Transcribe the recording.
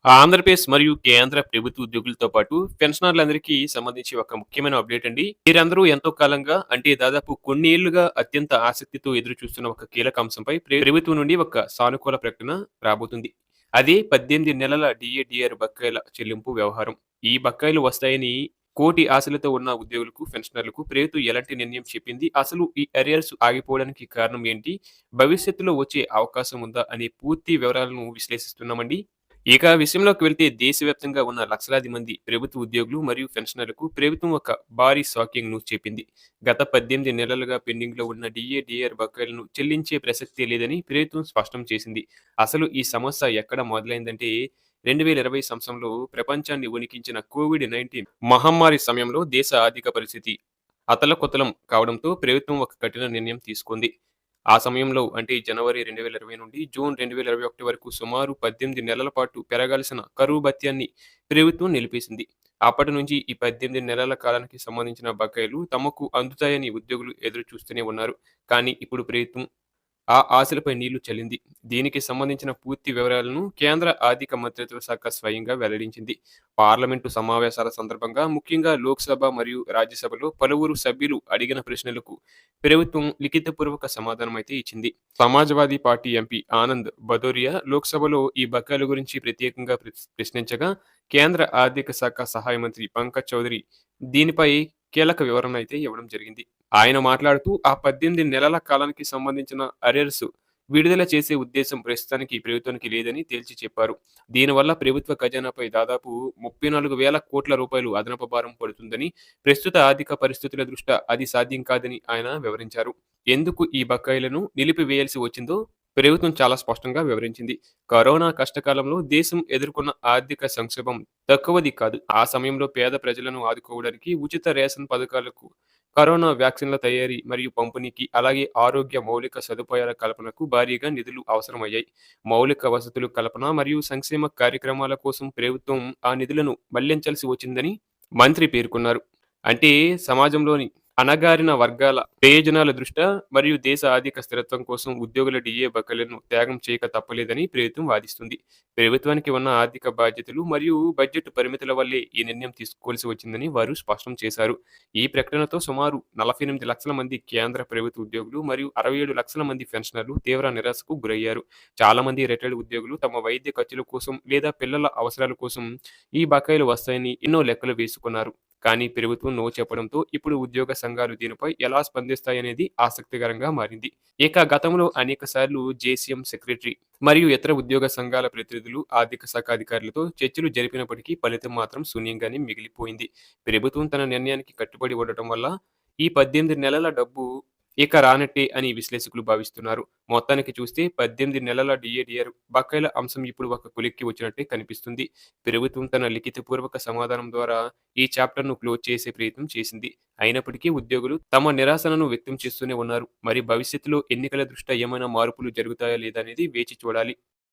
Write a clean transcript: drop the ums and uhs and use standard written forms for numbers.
ఆంధ్రప్రదేశ్ మరియు కేంద్ర ప్రభుత్వ ఉద్యోగులతో పాటు పెన్షనర్లందరికీ సంబంధించి ఒక ముఖ్యమైన అప్డేట్ అండి. వీరందరూ ఎంతో కాలంగా అంటే దాదాపు కొన్ని ఏళ్లుగా అత్యంత ఆసక్తితో ఎదురు చూస్తున్న ఒక కీలక అంశంపై ప్రభుత్వం నుండి ఒక సానుకూల ప్రకటన రాబోతుంది. అదే 18 నెలల డీఏ బకాయిల చెల్లింపు వ్యవహారం. ఈ బకాయిలు వస్తాయని కోటి ఆశలతో ఉన్న ఉద్యోగులకు, పెన్షనర్లకు ప్రభుత్వం ఎలాంటి నిర్ణయం చెప్పింది? అసలు ఈ అరియర్స్ ఆగిపోవడానికి కారణం ఏంటి? భవిష్యత్తులో వచ్చే అవకాశం ఉందా? అనే పూర్తి వివరాలను విశ్లేషిస్తున్నామండి. ఇక విషయంలోకి వెళ్తే దేశవ్యాప్తంగా ఉన్న లక్షలాది మంది ప్రభుత్వ ఉద్యోగులు మరియు పెన్షనర్లకు ప్రభుత్వం ఒక భారీ షాకింగ్ న్యూస్ చెప్పింది. గత 18 నెలలుగా పెండింగ్‌లో ఉన్న డీఆర్ బకాయిలను చెల్లించే ప్రసక్తే లేదని ప్రభుత్వం స్పష్టం చేసింది. అసలు ఈ సమస్య ఎక్కడ మొదలైందంటే 2020 సంవత్సరంలో ప్రపంచాన్ని వణికించిన కోవిడ్-19 మహమ్మారి సమయంలో దేశ ఆర్థిక పరిస్థితి అతలకుతలం కావడంతో ప్రభుత్వం ఒక కఠిన నిర్ణయం తీసుకుంది. ఆ సమయంలో అంటే జనవరి 2020 నుండి జూన్ 2021 వరకు సుమారు 18 నెలల పాటు పెరగాల్సిన కరువు భత్యాన్ని ప్రభుత్వం నిలిపేసింది. అప్పటి నుంచి ఈ 18 నెలల కాలానికి సంబంధించిన బకాయిలు తమకు అందుతాయని ఉద్యోగులు ఎదురు చూస్తూనే ఉన్నారు. కానీ ఇప్పుడు ప్రభుత్వం ఆ ఆశలపై నీళ్లు చల్లింది. దీనికి సంబంధించిన పూర్తి వివరాలను కేంద్ర ఆర్థిక మంత్రిత్వ శాఖ స్వయంగా వెల్లడించింది. పార్లమెంటు సమావేశాల సందర్భంగా ముఖ్యంగా లోక్సభ మరియు రాజ్యసభలో పలువురు సభ్యులు అడిగిన ప్రశ్నలకు ప్రభుత్వం లిఖితపూర్వక సమాధానమైతే ఇచ్చింది. సమాజ్వాదీ పార్టీ ఎంపీ ఆనంద్ భదౌరియా లోక్సభలో ఈ బకాయిల గురించి ప్రత్యేకంగా ప్రశ్నించగా కేంద్ర ఆర్థిక శాఖ సహాయ మంత్రి పంకజ్ చౌదరి దీనిపై కీలక వివరణ అయితే ఇవ్వడం జరిగింది. ఆయన మాట్లాడుతూ ఆ 18 నెలల కాలానికి సంబంధించిన అరియర్స్ విడుదల చేసే ఉద్దేశం ప్రస్తుతానికి ప్రభుత్వానికి లేదని తేల్చి చెప్పారు. దీనివల్ల ప్రభుత్వ ఖజానాపై దాదాపు 34,000 కోట్ల రూపాయలు అదనపు భారం పడుతుందని, ప్రస్తుత ఆర్థిక పరిస్థితుల దృష్ట్యా అది సాధ్యం కాదని ఆయన వివరించారు. ఎందుకు ఈ బకాయిలను నిలిపివేయాల్సి వచ్చిందో ప్రభుత్వం చాలా స్పష్టంగా వివరించింది. కరోనా కష్టకాలంలో దేశం ఎదుర్కొన్న ఆర్థిక సంక్షోభం తక్కువది కాదు. ఆ సమయంలో పేద ప్రజలను ఆదుకోవడానికి ఉచిత రేషన్ పథకాలకు, కరోనా వ్యాక్సిన్ల తయారీ మరియు పంపిణీకి, అలాగే ఆరోగ్య మౌలిక సదుపాయాల కల్పనకు భారీగా నిధులు అవసరమయ్యాయి. మౌలిక వసతులు కల్పన మరియు సంక్షేమ కార్యక్రమాల కోసం ప్రభుత్వం ఆ నిధులను మళ్లించాల్సి వచ్చిందని మంత్రి పేర్కొన్నారు. అంటే సమాజంలోని అణగారిన వర్గాల ప్రయోజనాల దృష్ట్యా మరియు దేశ ఆర్థిక స్థిరత్వం కోసం ఉద్యోగుల డీఏ బకాయిలను త్యాగం చేయక తప్పలేదని ప్రభుత్వం వాదిస్తుంది. ప్రభుత్వానికి ఉన్న ఆర్థిక బాధ్యతలు మరియు బడ్జెట్ పరిమితుల వల్లే ఈ నిర్ణయం తీసుకోవాల్సి వచ్చిందని వారు స్పష్టం చేశారు. ఈ ప్రకటనతో సుమారు 48 లక్షల మంది కేంద్ర ప్రభుత్వ ఉద్యోగులు మరియు 67 లక్షల మంది పెన్షనర్లు తీవ్ర నిరాశకు గురయ్యారు. చాలా మంది రిటైర్డ్ ఉద్యోగులు తమ వైద్య ఖర్చుల కోసం లేదా పిల్లల అవసరాల కోసం ఈ బకాయిలు వస్తాయని ఎన్నో లెక్కలు వేసుకున్నారు. కానీ ప్రభుత్వం నో చెప్పడంతో ఇప్పుడు ఉద్యోగ సంఘాలు దీనిపై ఎలా స్పందిస్తాయనేది ఆసక్తికరంగా మారింది. ఇక గతంలో అనేక సార్లు జేసీఎం సెక్రటరీ మరియు ఇతర ఉద్యోగ సంఘాల ప్రతినిధులు ఆర్థిక శాఖ అధికారులతో చర్చలు జరిపినప్పటికీ ఫలితం మాత్రం శూన్యంగానే మిగిలిపోయింది. ప్రభుత్వం తన నిర్ణయానికి కట్టుబడి ఉండటం వల్ల ఈ 18 నెలల డబ్బు ఇక రానట్టే అని విశ్లేషకులు భావిస్తున్నారు. మొత్తానికి చూస్తే 18 నెలల డీఏడీఆర్ బకాయిల అంశం ఇప్పుడు ఒక కొలిక్కి వచ్చినట్టే కనిపిస్తుంది. ప్రభుత్వం తన లిఖితపూర్వక సమాధానం ద్వారా ఈ చాప్టర్‌ను క్లోజ్ చేసే ప్రయత్నం చేసింది. అయినప్పటికీ ఉద్యోగులు తమ నిరాశను వ్యక్తం చేస్తూనే ఉన్నారు. మరి భవిష్యత్తులో ఎన్నికల దృష్ట్యా ఏమైనా మార్పులు జరుగుతాయా లేదా అనేది వేచి చూడాలి.